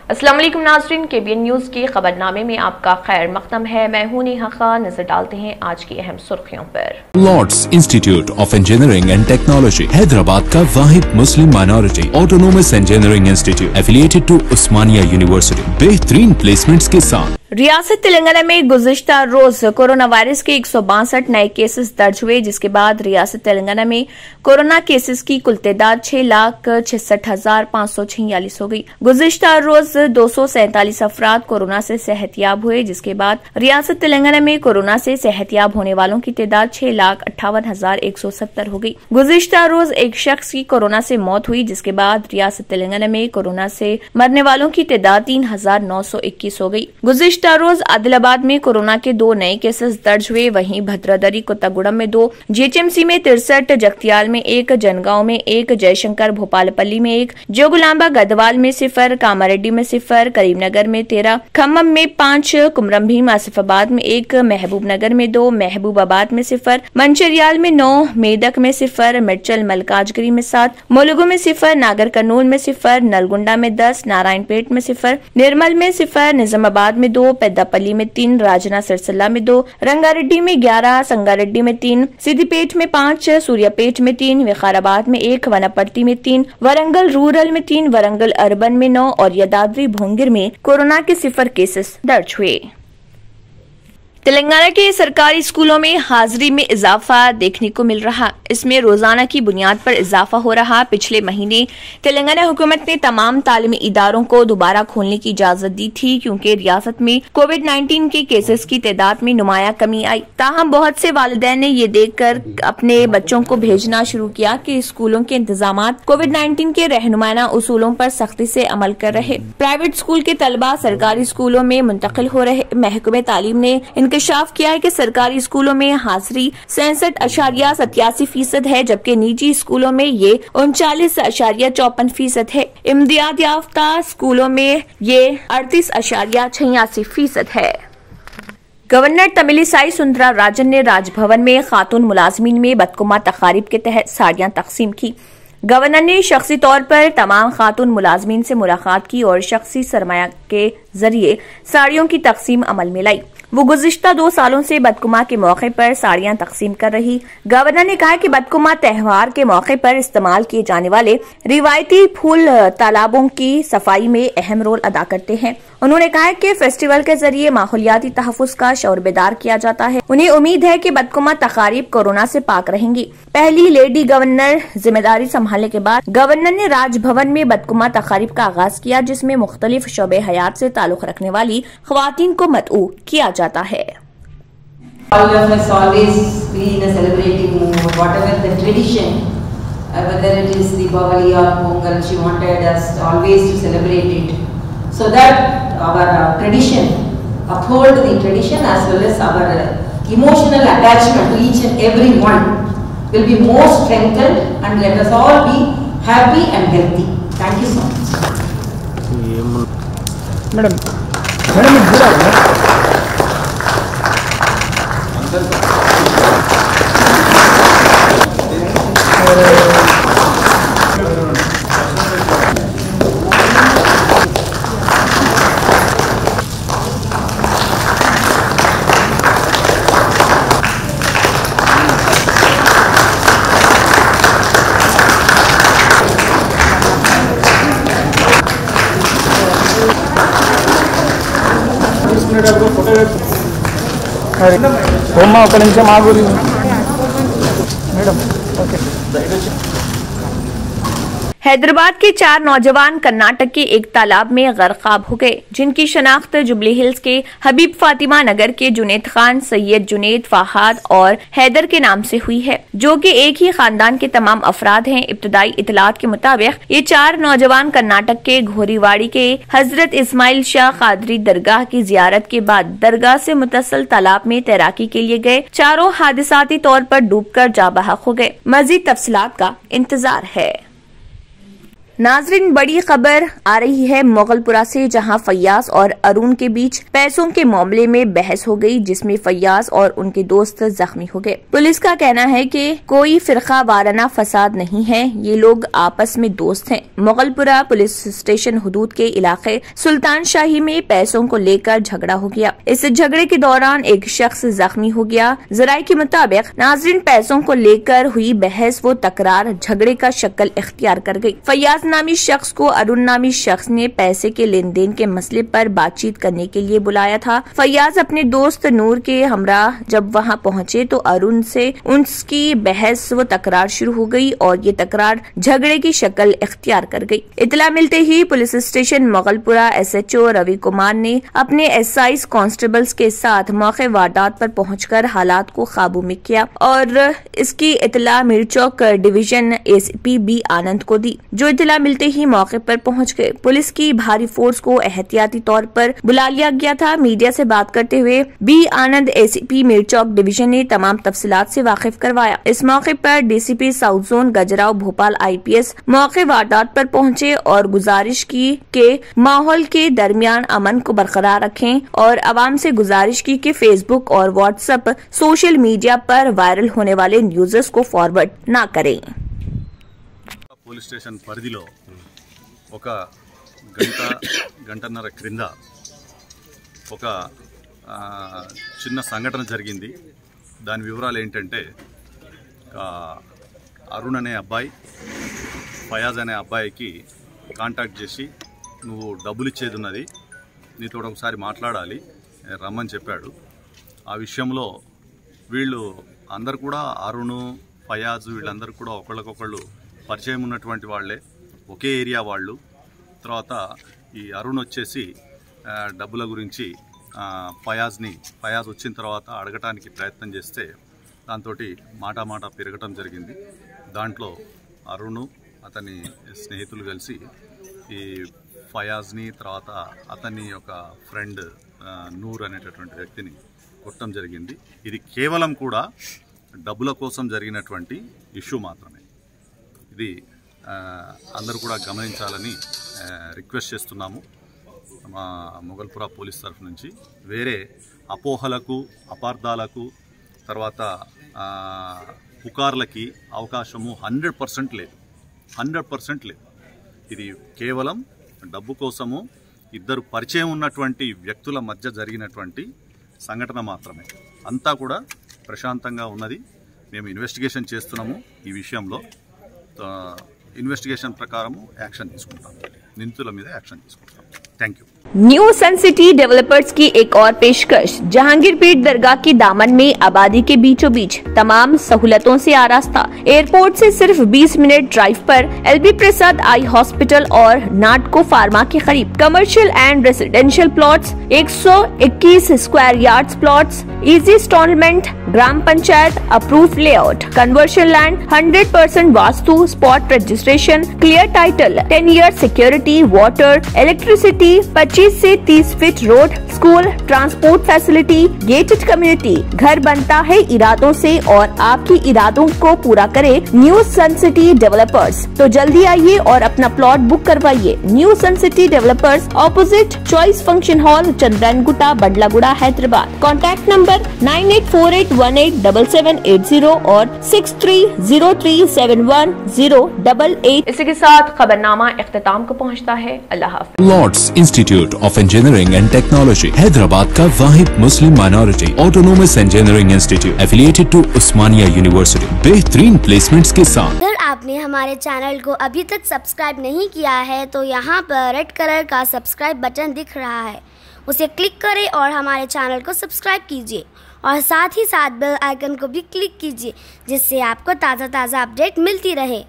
अस्सलाम वालेकुम नाज़रीन, KBN न्यूज़ के खबरनामे में आपका खैर मक़दम है। मैं हूं नेहा खान। नजर डालते हैं आज की अहम सुर्खियों पर। Lords Institute of Engineering and Technology Hyderabad का वाहिद मुस्लिम minority autonomous engineering institute affiliated to Osmania university बेहतरीन प्लेसमेंट्स के साथ। रियासत तेलंगाना में गुज़िश्ता रोज कोरोना वायरस के 162 नए केसेस दर्ज हुए, जिसके बाद रियासत तेलंगाना में कोरोना केसेस की कुल तादाद 6,66,546 हो गई। गुज़िश्ता रोज 247 अफराद कोरोना से सेहतयाब हुए, जिसके बाद रियासत तेलंगाना में कोरोना से सेहतयाब होने वालों की तादाद 6,58,170 हो गई। गुज़िश्ता रोज एक शख्स की कोरोना से मौत हुई, जिसके बाद रियासत तेलंगाना में कोरोना से मरने वालों की तादाद 3,921 हो गई। गुज़िश्ता रोज आदिलाबाद में कोरोना के 2 नए केसेस दर्ज हुए। वहीं भद्रादरी कोत्तागुड़म में 2, GHMC में 63, जगतियाल में 1, जनगांव में 1, जयशंकर भोपालपल्ली में 1, जोगुलांबा गदवाल में 0, कामारेड्डी में 0, करीमनगर में 13, खम्मम में 5, कुमरमभीम आसिफाबाद में 1, महबूबनगर में 2, महबूबाबाद में 0, मंचरियाल में 9, मेदक में 0, मिर्चल मलकाजगिरी में 7, मुलुगु में 0, नागर कर्नूल में 0, नलगुंडा में 10, नारायणपेट में 0, निर्मल में 0, निजामाबाद में 2, पेद्दापल्ली में 3, राजना सिरसिल्ला में 2, रंगारेड्डी में 11, संगारेड्डी में 3, सिद्दीपेट में 5, सूर्यापेट में 3, विकाराबाद में 1, वनापर्ती में 3, वरंगल रूरल में 3, वरंगल अर्बन में 9 और यादाद्री भोंगिर में कोरोना के 0 केसेस दर्ज हुए। तेलंगाना के सरकारी स्कूलों में हाजिरी में इजाफा देखने को मिल रहा। इसमें रोजाना की बुनियाद पर इजाफा हो रहा। पिछले महीने तेलंगाना हुकूमत ने तमाम तालीमी इदारों को दोबारा खोलने की इजाजत दी थी, क्योंकि रियासत में कोविड-19 के केसेस की तादाद में नुमाया कमी आई। ताहम बहुत से वालिदैन ने ये देखकर अपने बच्चों को भेजना शुरू किया कि स्कूलों के इंतजामात कोविड-19 के रहनुमाना उसूलों पर सख्ती से अमल कर रहे। प्राइवेट स्कूल के तलबा सरकारी स्कूलों में मुंतकिल हो रहे। महकमे तालीम ने इंकशाफ किया है कि सरकारी स्कूलों में हाजिरी 67.87% है, जबकि निजी स्कूलों में ये 39.54% है। इम्तियाज याफ्ता स्कूलों में ये 38.86% है। गवर्नर तमिलिसाई सुंदरराजन ने राजभवन में खातून मुलाजमीन में बदकुमा तकारीब के तहत साड़ियां तकसीम की। गवर्नर ने शख्सी तौर पर तमाम खातून मुलाजमीन से मुलाकात की और शख्सी सरमाया के जरिए साड़ियों की तकसीम अमल में लाई। वो गुज़िश्ता 2 सालों से बदकुमा के मौके पर साड़ियां तकसीम कर रही। गवर्नर ने कहा कि बदकुमा त्योहार के मौके पर इस्तेमाल किए जाने वाले रिवायती फूल तालाबों की सफाई में अहम रोल अदा करते हैं। उन्होंने कहा कि फेस्टिवल के जरिए माहौलियाती तहफ़्फ़ुज़ का शऊर बेदार किया जाता है। उन्हें उम्मीद है कि बदकुमा तकारीब कोरोना से पाक रहेंगी। पहली लेडी गवर्नर जिम्मेदारी संभालने के बाद गवर्नर ने राजभवन में बदकुमा तकारीब का आगाज किया, जिसमें मुख्तलिफ शोबे हयात से ताल्लुक रखने वाली ख्वातीन को मदऊ किया जाता है। All of us always been a celebrating whatever the tradition, whether it is Deepavali or Pongal, she wanted us always to celebrate it, so that our tradition, uphold the tradition as well as our emotional attachment to each and every one will be more strengthened, and let us all be happy and healthy. Thank you so much. Madam, होमा ఒక నిమిషం ఆగురి madam okay Hyderabad के 4 नौजवान कर्नाटक के एक तालाब में गर्काब हो गए, जिनकी शनाख्त जुबली हिल्स के हबीब फातिमा नगर के जुनेद खान, सैयद जुनेद, फहाद और हैदर के नाम से हुई है, जो कि एक ही खानदान के तमाम अफराद हैं। इब्तदाई इतलात के मुताबिक ये 4 नौजवान कर्नाटक के घोरीवाड़ी के हजरत इस्माइल शाह कादरी दरगाह की जियारत के बाद दरगाह से मुतसल तालाब में तैराकी के लिए गए। चारों हादिसाती तौर पर डूबकर जा बहक हो गए। मजीद तफसीलात का इंतजार है। नाजरीन, बड़ी खबर आ रही है मोगलपुरा से, जहां फैयाज और अरुण के बीच पैसों के मामले में बहस हो गई, जिसमें फैयाज और उनके दोस्त जख्मी हो गए। पुलिस का कहना है कि कोई फिरका वाराना फसाद नहीं है, ये लोग आपस में दोस्त हैं। मोगलपुरा पुलिस स्टेशन हुदूद के इलाके सुल्तान शाही में पैसों को लेकर झगड़ा हो गया। इस झगड़े के दौरान एक शख्स जख्मी हो गया। जराये के मुताबिक नाजरीन, पैसों को लेकर हुई बहस वो तकरार झगड़े का शक्ल इख्तियार कर गई। फैयाज नामी शख्स को अरुण नामी शख्स ने पैसे के लेन देन के मसले पर बातचीत करने के लिए बुलाया था। फैयाज अपने दोस्त नूर के हमरा जब वहां पहुंचे तो अरुण से उसकी बहस व तकरार शुरू हो गई और ये तकरार झगड़े की शक्ल इख्तियार कर गई। इतला मिलते ही police station Mogalpura SHO Ravi Kumar ने अपने SIs कांस्टेबल्स के साथ मौके वारदात पर पहुंचकर हालात को काबू में किया और इसकी इतला मिरचौक डिवीजन ACP B आनंद को दी, जो इतला मिलते ही मौके पर पहुंच गए। पुलिस की भारी फोर्स को एहतियाती तौर पर बुला लिया गया था। मीडिया से बात करते हुए B आनंद ACP मिरचौक डिवीजन ने तमाम तफसीलात से वाकिफ करवाया। इस मौके पर DCP south zone Gajrao Bhopal IPS मौके वारदात पर पहुंचे और गुजारिश की के माहौल के दरमियान अमन को बरकरार रखें और आवाम से गुजारिश की कि फेसबुक और व्हाट्सएप सोशल मीडिया पर वायरल होने वाले न्यूज़ को फॉरवर्ड न करें। పోలీస్ స్టేషన్ పరిధిలో ఒక గంటన్నర క్రింద ఒక చిన్న సంఘటన జరిగింది. దాని వివరాలు ఏంటంటే, అరుణ్ అనే అబ్బాయి ఫయాజ్ అనే అబ్బాయికి కాంటాక్ట్ చేసి, నువ్వు డబ్బులు ఇచ్చేది ఉన్నది, నీతో ఒకసారి మాట్లాడాలి రమ్మని చెప్పాడు. ఆ విషయంలో వీళ్ళు అందరు కూడా, అరుణ్ ఫయాజ్ వీళ్ళందరూ కూడా ఒకళ్ళకొకళ్ళు పరిచయం ఉన్నటువంటి వాళ్ళే, ఒకే ఏరియా వాళ్ళు. తర్వాత ఈ అరుణ్ వచ్చేసి డబ్బుల గురించి ఫయాజ్ వచ్చిన తర్వాత అడగటానికి ప్రయత్నం చేస్తే దాంతో మాట పెరగటం జరిగింది. దాంట్లో అరుణ్ అతని స్నేహితులు కలిసి ఈ ఫయాజ్ని, తర్వాత అతని యొక్క ఫ్రెండ్ నూర్ అనేటటువంటి వ్యక్తిని కొట్టడం జరిగింది. ఇది కేవలం కూడా డబ్బుల కోసం జరిగినటువంటి ఇష్యూ మాత్రమే. ఇది అందరూ కూడా గమనించాలని రిక్వెస్ట్ చేస్తున్నాము మా మొగల్పురా పోలీస్ తరఫు నుంచి. వేరే అపోహలకు, అపార్థాలకు, తర్వాత పుకార్లకి అవకాశము 100% లేదు. 100% లేదు. ఇది కేవలం డబ్బు కోసము ఇద్దరు పరిచయం ఉన్నటువంటి వ్యక్తుల మధ్య జరిగినటువంటి సంఘటన మాత్రమే. అంతా కూడా ప్రశాంతంగా ఉన్నది. మేము ఇన్వెస్టిగేషన్ చేస్తున్నాము. ఈ విషయంలో ఇన్వెస్టిగేషన్ ప్రకారము యాక్షన్ తీసుకుంటాం, నిందితుల మీద యాక్షన్ తీసుకుంటాం. Thank you. New sun city developers की एक और पेशकश। जहांगीर पीर दरगाह के दामन में आबादी के बीचों बीच तमाम सहूलतों से आरास्ता, एयरपोर्ट से सिर्फ 20 मिनट ड्राइव पर LB प्रसाद आई हॉस्पिटल और नाटको फार्मा के करीब commercial and residential plots, 121 square yards plots, easy instalment, ग्राम panchayat approve layout, conversion land, 100% vastu, spot registration, clear title, 10 year security, water, electricity, 25 से 30 feet road, school, transport facility, gated community. घर बनता है इरादों से और आपके इरादों को पूरा करे न्यू सन सिटी डेवलपर्स। तो जल्दी आइए और अपना प्लॉट बुक करवाइए। न्यू सन city Developers, opposite Choice Function Hall, Chandrayangutta, Bandlaguda, Hyderabad. Contact number 9848187780 और 6303710888। इसी के साथ खबरनामा इख्तिताम को पहुँचता है। अल्लाह हाफ़िज़। Lords Institute of Engineering and Technology, Hyderabad का वाहिद मुस्लिम minority autonomous engineering institute affiliated to Osmania university, बेहतरीन प्लेसमेंट्स के साथ। अगर आपने हमारे चैनल को अभी तक सब्सक्राइब नहीं किया है तो यहाँ पर रेड कलर का सब्सक्राइब बटन दिख रहा है, उसे क्लिक करें और हमारे चैनल को सब्सक्राइब कीजिए और साथ ही साथ बेल आइकन को भी क्लिक कीजिए, जिससे आपको ताज़ा अपडेट मिलती रहे।